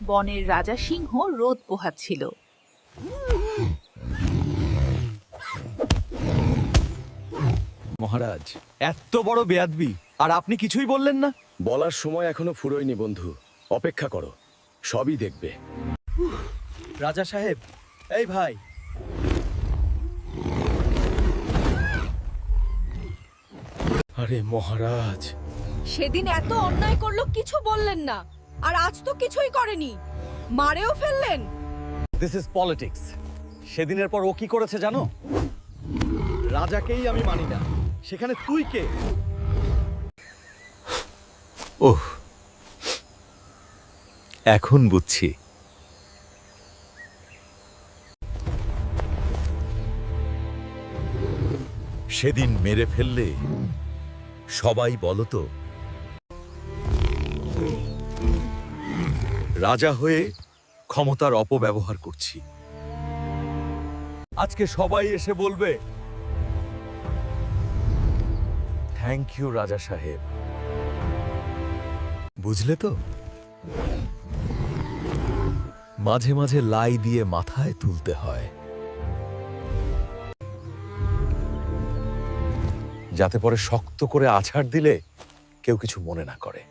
বনের রাজা সিংহ রোদ পোহাচ্ছিল। মহারাজ, এত বড় বেয়াদবি আর আপনি কিছুই বললেন না। বলার সময় এখনো ফুরোয়নি বন্ধু, অপেক্ষা করো, সবই দেখবে। রাজা সাহেব, এই ভাই, আরে মহারাজ, সেদিন এত অন্যায় করলো, কিছু বললেন না, আর আজ তো কিছুই করেনি, মারেও ফেললেন। This is politics. সেদিনের পর ও কি করেছে জানো? রাজাকেই আমি মানি না, সেখানে তুই কে? ওহ, এখন বুঝছি। সেদিন মেরে ফেললে সবাই বলতো রাজা হয়ে ক্ষমতার অপব্যবহার করছি। আজকে সবাই এসে বলবে থ্যাংক ইউ রাজা সাহেব। বুঝলে তো? মাঝে মাঝে লাই দিয়ে মাথায় তুলতে হয়, যাতে পরে শক্ত করে আছাড় দিলে কেউ কিছু মনে না করে।